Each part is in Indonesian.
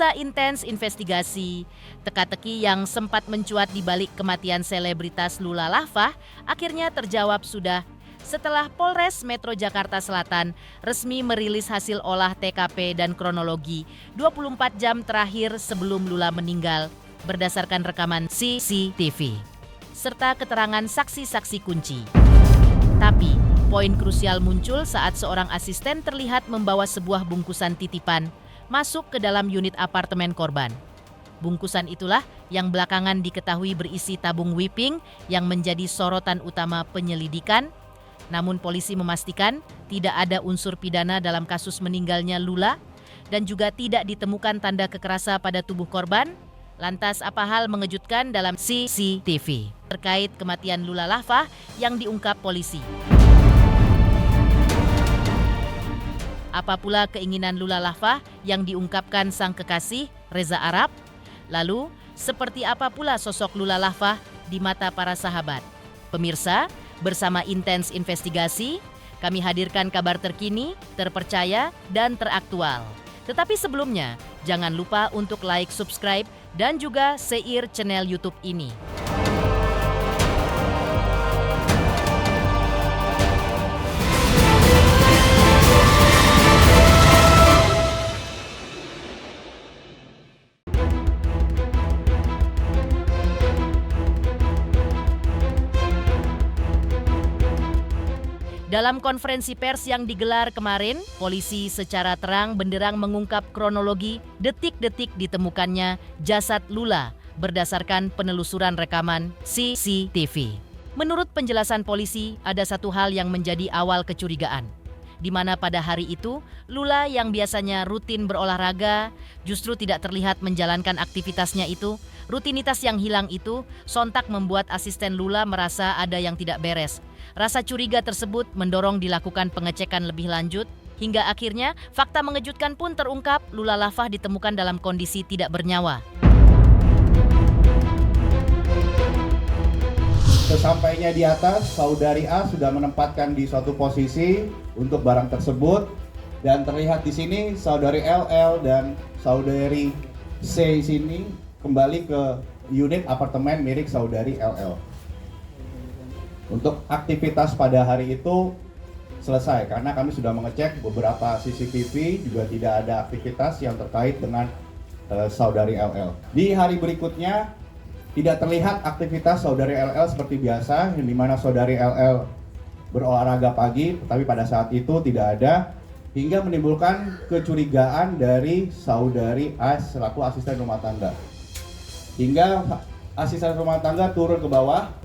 Masa intens investigasi, teka-teki yang sempat mencuat di balik kematian selebritas Lula Lavah akhirnya terjawab sudah setelah Polres Metro Jakarta Selatan resmi merilis hasil olah TKP dan kronologi 24 jam terakhir sebelum Lula meninggal berdasarkan rekaman CCTV serta keterangan saksi-saksi kunci. Tapi, poin krusial muncul saat seorang asisten terlihat membawa sebuah bungkusan titipan masuk ke dalam unit apartemen korban. Bungkusan itulah yang belakangan diketahui berisi tabung whipping yang menjadi sorotan utama penyelidikan. Namun polisi memastikan tidak ada unsur pidana dalam kasus meninggalnya Lula dan juga tidak ditemukan tanda kekerasan pada tubuh korban. Lantas apa hal mengejutkan dalam CCTV terkait kematian Lula Lavah yang diungkap polisi? Apa pula keinginan Lula Lavah yang diungkapkan sang kekasih, Reza Arab? Lalu, seperti apa pula sosok Lula Lavah di mata para sahabat? Pemirsa, bersama Intens Investigasi, kami hadirkan kabar terkini, terpercaya, dan teraktual. Tetapi sebelumnya, jangan lupa untuk like, subscribe, dan juga share channel YouTube ini. Dalam konferensi pers yang digelar kemarin, polisi secara terang benderang mengungkap kronologi detik-detik ditemukannya jasad Lula berdasarkan penelusuran rekaman CCTV. Menurut penjelasan polisi, ada satu hal yang menjadi awal kecurigaan, di mana pada hari itu Lula yang biasanya rutin berolahraga justru tidak terlihat menjalankan aktivitasnya itu. Rutinitas yang hilang itu sontak membuat asisten Lula merasa ada yang tidak beres. Rasa curiga tersebut mendorong dilakukan pengecekan lebih lanjut, hingga akhirnya fakta mengejutkan pun terungkap, Lula Lavah ditemukan dalam kondisi tidak bernyawa. Sesampainya di atas, saudari A sudah menempatkan di suatu posisi untuk barang tersebut, dan terlihat di sini saudari LL dan saudari C sini kembali ke unit apartemen milik saudari LL. Untuk aktivitas pada hari itu selesai karena kami sudah mengecek beberapa CCTV, juga tidak ada aktivitas yang terkait dengan saudari LL. Di hari berikutnya tidak terlihat aktivitas saudari LL seperti biasa, di mana saudari LL berolahraga pagi, tapi pada saat itu tidak ada, hingga menimbulkan kecurigaan dari saudari A selaku asisten rumah tangga. Hingga asisten rumah tangga turun ke bawah.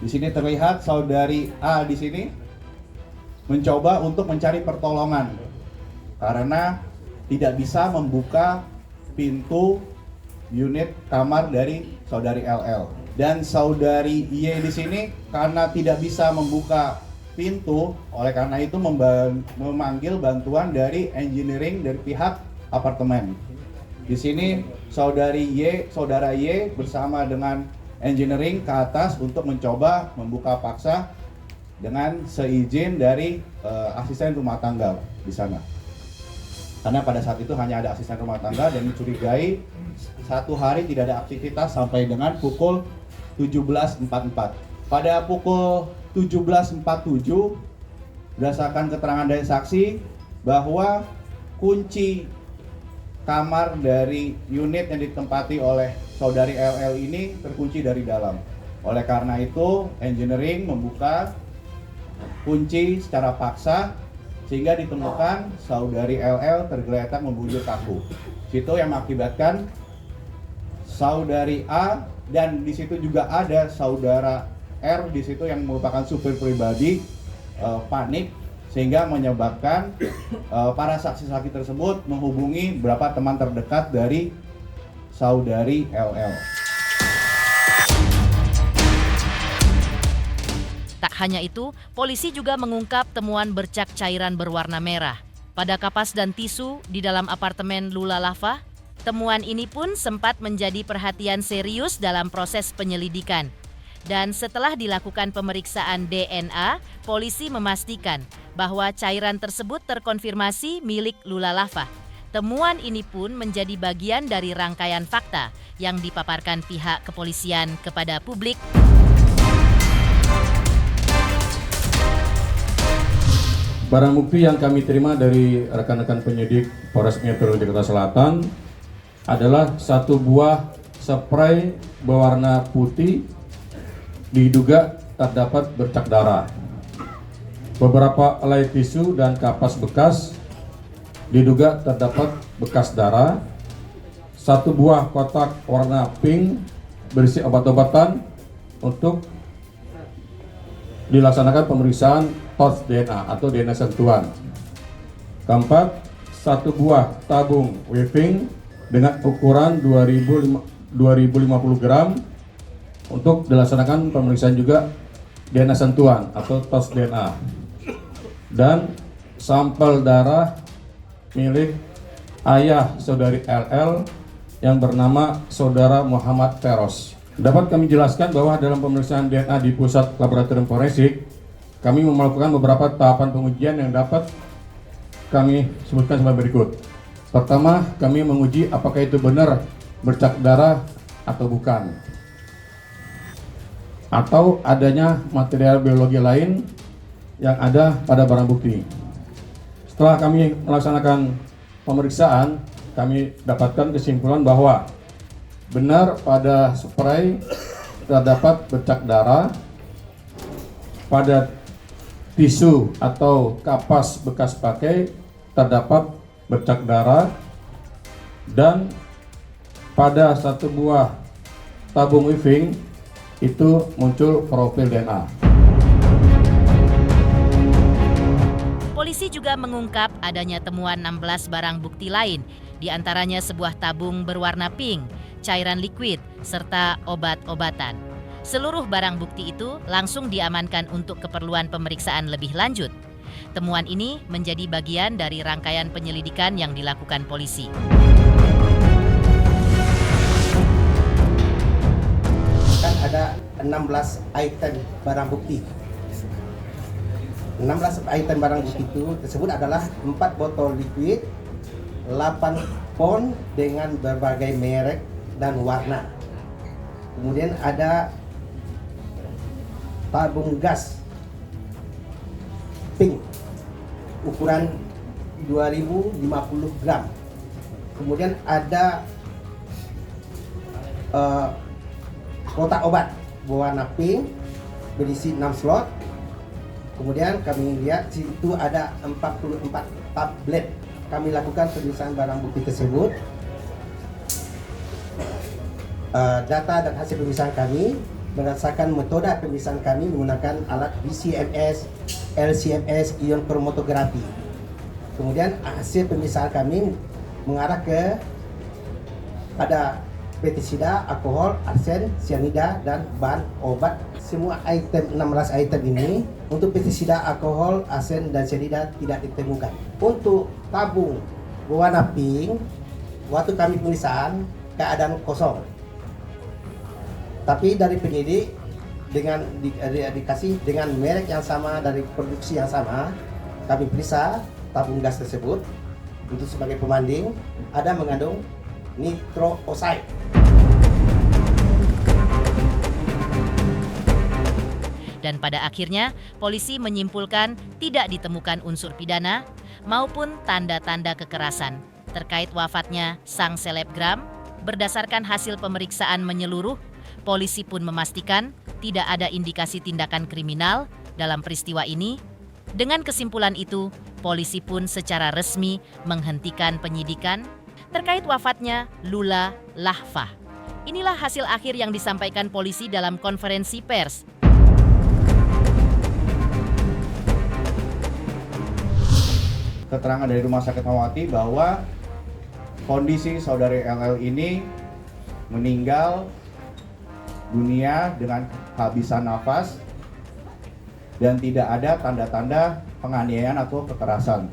Di sini terlihat saudari A di sini mencoba untuk mencari pertolongan karena tidak bisa membuka pintu unit kamar dari saudari LL. Dan saudari Y di sini karena tidak bisa membuka pintu, oleh karena itu memanggil bantuan dari engineering dari pihak apartemen. Di sini saudara Y bersama dengan engineering ke atas untuk mencoba membuka paksa dengan seizin dari asisten rumah tangga di sana. Karena pada saat itu hanya ada asisten rumah tangga dan dicurigai satu hari tidak ada aktivitas sampai dengan pukul 17.44. Pada pukul 17.47 berdasarkan keterangan dari saksi bahwa kunci kamar dari unit yang ditempati oleh saudari LL ini terkunci dari dalam. Oleh karena itu, engineering membuka kunci secara paksa sehingga ditemukan saudari LL tergeletak membujur kaku. Situ yang mengakibatkan saudari A dan di situ juga ada saudara R di situ yang merupakan supir pribadi panik sehingga menyebabkan para saksi-saksi tersebut menghubungi beberapa teman terdekat dari saudari LL. Tak hanya itu, polisi juga mengungkap temuan bercak cairan berwarna merah pada kapas dan tisu di dalam apartemen Lula Lavah. Temuan ini pun sempat menjadi perhatian serius dalam proses penyelidikan. Dan setelah dilakukan pemeriksaan DNA, polisi memastikan bahwa cairan tersebut terkonfirmasi milik Lula Lavah. Temuan ini pun menjadi bagian dari rangkaian fakta yang dipaparkan pihak kepolisian kepada publik. Barang bukti yang kami terima dari rekan-rekan penyidik Polres Metro Jakarta Selatan adalah satu buah spray berwarna putih diduga terdapat bercak darah. Beberapa helai tisu dan kapas bekas diduga terdapat bekas darah. Satu buah kotak warna pink berisi obat-obatan untuk dilaksanakan pemeriksaan tos DNA atau DNA sentuhan. Keempat, satu buah tabung weaving dengan ukuran 2050 gram untuk dilaksanakan pemeriksaan juga DNA sentuhan atau tos DNA. Dan sampel darah milik ayah saudari LL yang bernama saudara Muhammad Feros. Dapat kami jelaskan bahwa dalam pemeriksaan DNA di Pusat Laboratorium Forensik, kami melakukan beberapa tahapan pengujian yang dapat kami sebutkan sebagai berikut. Pertama, kami menguji apakah itu benar bercak darah atau bukan, atau adanya material biologi lain yang ada pada barang bukti. Setelah kami melaksanakan pemeriksaan, kami dapatkan kesimpulan bahwa benar pada spray terdapat bercak darah, pada tisu atau kapas bekas pakai terdapat bercak darah, dan pada satu buah tabung weaving itu muncul profil DNA. Polisi juga mengungkap adanya temuan 16 barang bukti lain, di antaranya sebuah tabung berwarna pink, cairan liquid, serta obat-obatan. Seluruh barang bukti itu langsung diamankan untuk keperluan pemeriksaan lebih lanjut. Temuan ini menjadi bagian dari rangkaian penyelidikan yang dilakukan polisi. Kan ada 16 item barang bukti. 16 item barang bukti itu tersebut adalah 4 botol liquid, 8 pon dengan berbagai merek dan warna. Kemudian ada tabung gas pink ukuran 2050 gram. Kemudian ada kotak obat berwarna pink berisi 6 slot. Kemudian kami lihat di situ ada 44 tablet. Kami lakukan pemeriksaan barang bukti tersebut. Data dan hasil pemeriksaan kami berdasarkan metode pemeriksaan kami menggunakan alat BCMS, LCMS, ion kromatografi. Kemudian hasil pemeriksaan kami mengarah ke pada pestisida, alkohol, arsen, cyanida, dan bahan obat. Semua item 16 item ini untuk pestisida, alkohol, arsen, dan cyanida tidak ditemukan. Untuk tabung berwarna pink, waktu kami pemeriksaan keadaan kosong. Tapi dari penyidik dengan dikasih dengan merek yang sama dari produksi yang sama, kami periksa tabung gas tersebut untuk sebagai pembanding ada mengandung nitro oxide. Dan pada akhirnya, polisi menyimpulkan tidak ditemukan unsur pidana maupun tanda-tanda kekerasan terkait wafatnya sang selebgram. Berdasarkan hasil pemeriksaan menyeluruh, polisi pun memastikan tidak ada indikasi tindakan kriminal dalam peristiwa ini. Dengan kesimpulan itu, polisi pun secara resmi menghentikan penyidikan terkait wafatnya Lula Lahfah. Inilah hasil akhir yang disampaikan polisi dalam konferensi pers. Keterangan dari Rumah Sakit Fatmawati bahwa kondisi saudari LL ini meninggal dunia dengan kehabisan nafas dan tidak ada tanda-tanda penganiayaan atau kekerasan.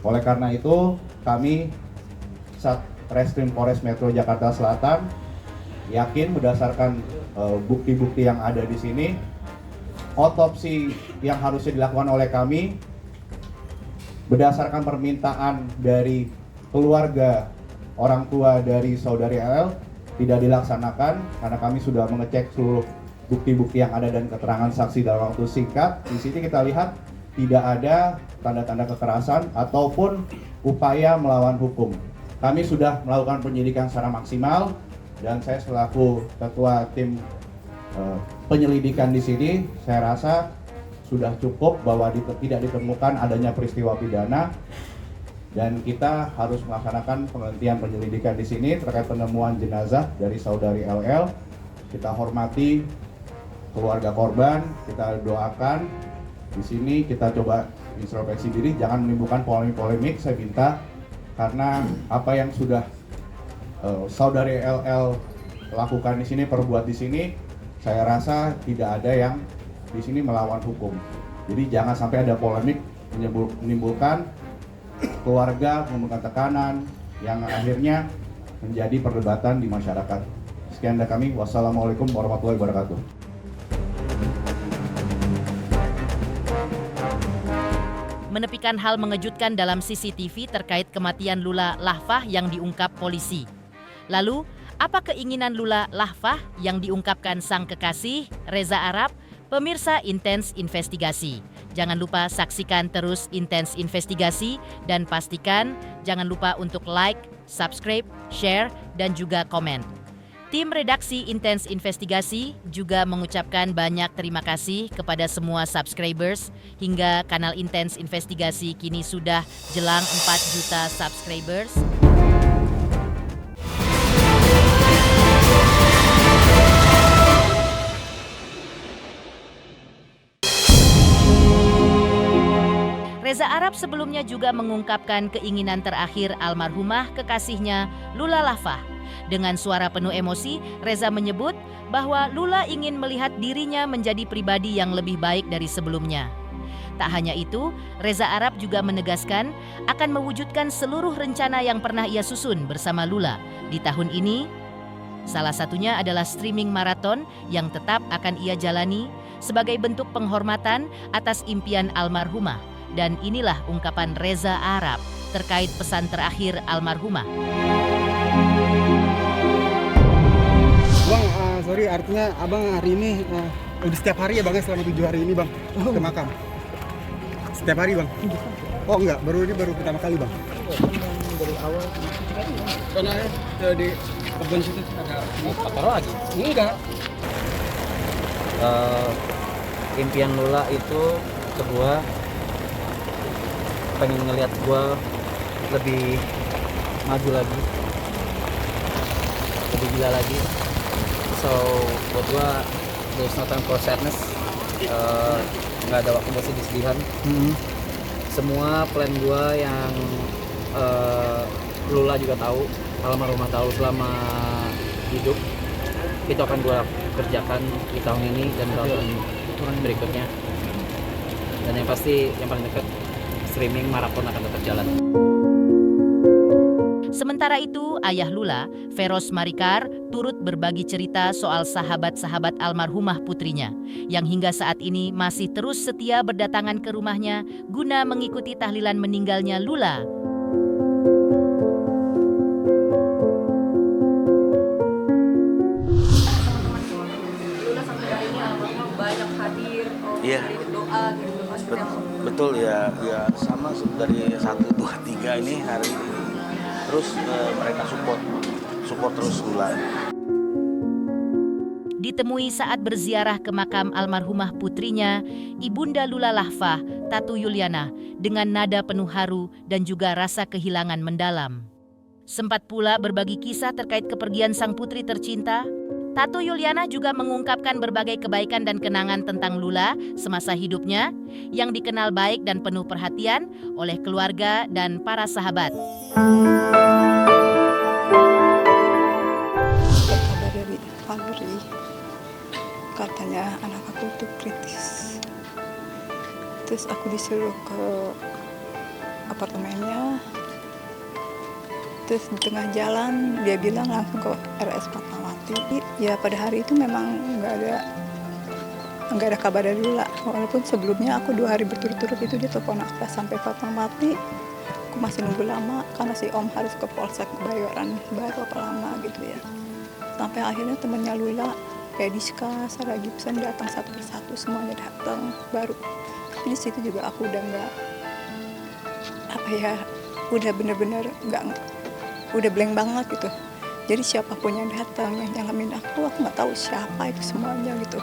Oleh karena itu, kami Satreskrim Polres Metro Jakarta Selatan yakin berdasarkan bukti-bukti yang ada di sini, otopsi yang harusnya dilakukan oleh kami berdasarkan permintaan dari keluarga orang tua dari saudari LL tidak dilaksanakan karena kami sudah mengecek seluruh bukti-bukti yang ada dan keterangan saksi dalam waktu singkat. Di sini kita lihat tidak ada tanda-tanda kekerasan ataupun upaya melawan hukum. Kami sudah melakukan penyidikan secara maksimal dan saya selaku ketua tim penyelidikan di sini, saya rasa sudah cukup bahwa tidak ditemukan adanya peristiwa pidana dan kita harus melaksanakan penghentian penyelidikan di sini terkait penemuan jenazah dari saudari LL. Kita hormati keluarga korban, kita doakan. Di sini kita coba introspeksi diri, jangan menimbulkan polemik-polemik. Saya minta karena apa yang sudah saudari LL lakukan di sini, perbuat di sini, saya rasa tidak ada yang di sini melawan hukum. Jadi jangan sampai ada polemik menimbulkan keluarga, menimbulkan tekanan yang akhirnya menjadi perdebatan di masyarakat. Sekian dari kami. Wassalamualaikum warahmatullahi wabarakatuh. Menepikan hal mengejutkan dalam CCTV terkait kematian Lula Lahfah yang diungkap polisi. Lalu, apa keinginan Lula Lahfah yang diungkapkan sang kekasih, Reza Arab? Pemirsa Intens Investigasi, jangan lupa saksikan terus Intens Investigasi dan pastikan jangan lupa untuk like, subscribe, share, dan juga komen. Tim redaksi Intens Investigasi juga mengucapkan banyak terima kasih kepada semua subscribers hingga kanal Intens Investigasi kini sudah jelang 4 juta subscribers. Reza Arab sebelumnya juga mengungkapkan keinginan terakhir almarhumah kekasihnya Lula Lahfah. Dengan suara penuh emosi, Reza menyebut bahwa Lula ingin melihat dirinya menjadi pribadi yang lebih baik dari sebelumnya. Tak hanya itu, Reza Arab juga menegaskan akan mewujudkan seluruh rencana yang pernah ia susun bersama Lula di tahun ini. Salah satunya adalah streaming maraton yang tetap akan ia jalani sebagai bentuk penghormatan atas impian almarhumah. Dan inilah ungkapan Reza Arab terkait pesan terakhir almarhumah. Bang, sorry, artinya abang hari ini udah setiap hari ya bang, selama 7 hari ini bang ke makam? Setiap hari bang? Oh enggak, baru pertama kali bang? Dari awal karena di kebun situ ada apa lagi? Enggak. Impian Lula itu sebuah pengen ngelihat gua lebih maju lagi, lebih gila lagi. So buat gua there's no time for sadness, nggak ada waktu buat sedih-sedihan. Semua plan gua yang Lula juga tahu, almarhumah tahu selama hidup, itu akan gua kerjakan di tahun ini dan tahun berikutnya. Dan yang pasti yang paling dekat, streaming maraton akan tetap jalan. Sementara itu, ayah Lula, Feros Marikar, turut berbagi cerita soal sahabat-sahabat almarhumah putrinya yang hingga saat ini masih terus setia berdatangan ke rumahnya guna mengikuti tahlilan meninggalnya Lula. Lula sampai hari ini almarhumah banyak hadir, Iya. doa gitu. Betul ya sama dari 1, 2, 3 ini hari ini terus mereka support terus Lula. Ditemui saat berziarah ke makam almarhumah putrinya, Ibunda Lula Lahfah, Tatu Yuliana, dengan nada penuh haru dan juga rasa kehilangan mendalam. Sempat pula berbagi kisah terkait kepergian sang putri tercinta. Tatu Yuliana juga mengungkapkan berbagai kebaikan dan kenangan tentang Lula semasa hidupnya yang dikenal baik dan penuh perhatian oleh keluarga dan para sahabat. Kabar dari Fabri, katanya anak aku tuh kritis. Terus aku disuruh ke apartemennya. Terus di tengah jalan dia bilang langsung ke RS Fatmawati. Ya pada hari itu memang nggak ada kabar dari Lula. Walaupun sebelumnya aku 2 hari berturut-turut itu dia telepon aku sampai Fatmawati. aku masih nunggu lama karena si Om harus ke Polsek Kebayoran Baru apa lama gitu ya. Sampai akhirnya temennya Lula, Pediska, Sarah Gibson datang satu persatu, semuanya datang baru. Tapi di situ juga aku udah nggak udah bener-bener udah blank banget gitu. Jadi siapapun yang datang yang nyalamin aku nggak tahu siapa itu semuanya gitu.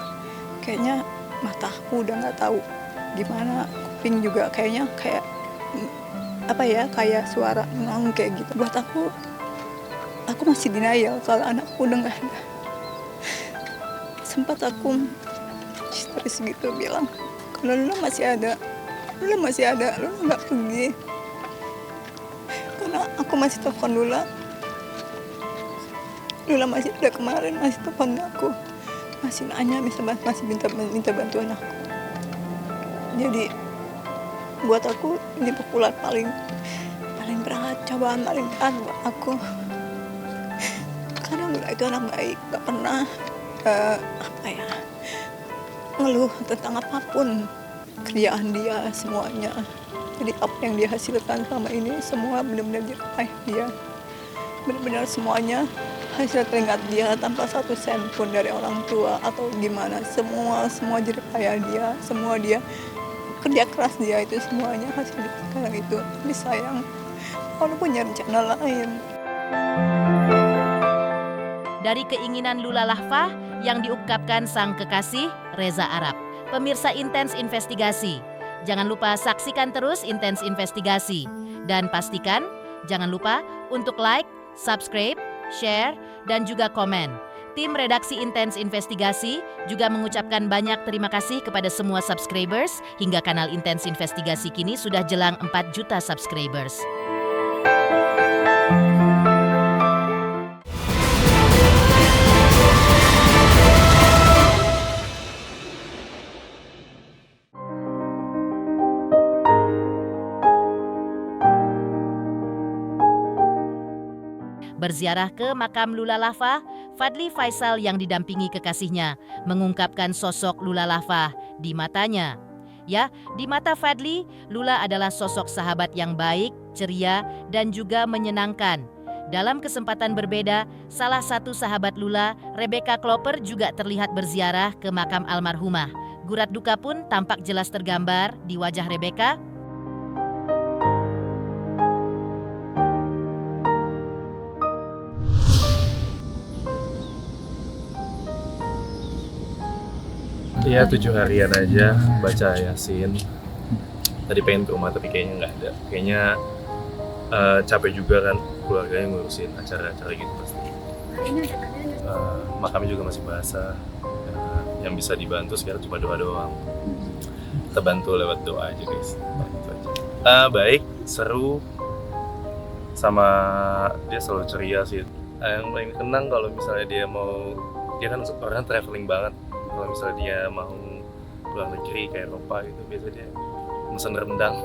Kayaknya mata aku udah nggak tahu gimana, kuping juga kayaknya kayak suara ngong kayak gitu. Buat aku masih denial kalau anakku udah nggak ada. Sempat aku histeris gitu bilang, kalau Lula masih ada, Lula nggak pergi. Karena aku masih telepon Lula masih ada kemarin, masih telepon aku, masih nanya, masih minta bantuan aku. Jadi buat aku ini pukulan paling berat, cobaan paling berat buat aku. Karena Lula itu anak baik, gak pernah ngeluh tentang apapun, kerjaan dia semuanya. Jadi apa yang dia hasilkan selama ini semua benar-benar jerih dia, benar-benar semuanya hasil keringat dia tanpa satu sen pun dari orang tua atau gimana. Semua jerih payah dia, semua dia kerja keras dia, itu semuanya hasil sekarang itu. Tapi sayang, kalau punya rencana lain. Dari keinginan Lula Lahfah yang diungkapkan sang kekasih Reza Arab. Pemirsa Intens Investigasi, jangan lupa saksikan terus Intens Investigasi. Dan pastikan jangan lupa untuk like, subscribe, share, dan juga komen. Tim redaksi Intens Investigasi juga mengucapkan banyak terima kasih kepada semua subscribers hingga kanal Intens Investigasi kini sudah jelang 4 juta subscribers. Berziarah ke makam Lula Lahfah, Fadly Faisal yang didampingi kekasihnya mengungkapkan sosok Lula Lahfah di matanya. Ya, di mata Fadly, Lula adalah sosok sahabat yang baik, ceria, dan juga menyenangkan. Dalam kesempatan berbeda, salah satu sahabat Lula, Rebecca Klopper, juga terlihat berziarah ke makam almarhumah. Gurat duka pun tampak jelas tergambar di wajah Rebecca. Iya, 7 harian aja baca Yasin. Tadi pengen ke rumah tapi kayaknya nggak ada. Kayaknya capek juga kan keluarganya ngurusin acara-acara gitu pasti. Makamnya juga masih basah. Yang bisa dibantu sekarang cuma doa doang. Kita bantu lewat doa aja guys. Gitu aja. Baik, seru. Sama dia selalu ceria sih. Yang paling tenang kalau misalnya dia kan orang traveling banget. Kalau misalnya dia mau luar negeri kayak Eropa gitu, biasanya dia mesen rendang.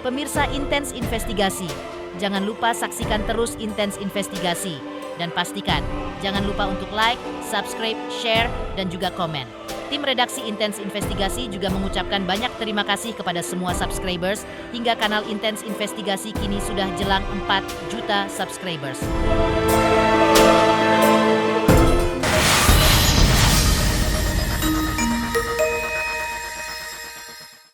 Pemirsa Intens Investigasi, jangan lupa saksikan terus Intens Investigasi. Dan pastikan, jangan lupa untuk like, subscribe, share, dan juga komen. Tim redaksi Intens Investigasi juga mengucapkan banyak terima kasih kepada semua subscribers hingga kanal Intens Investigasi kini sudah jelang 4 juta subscribers.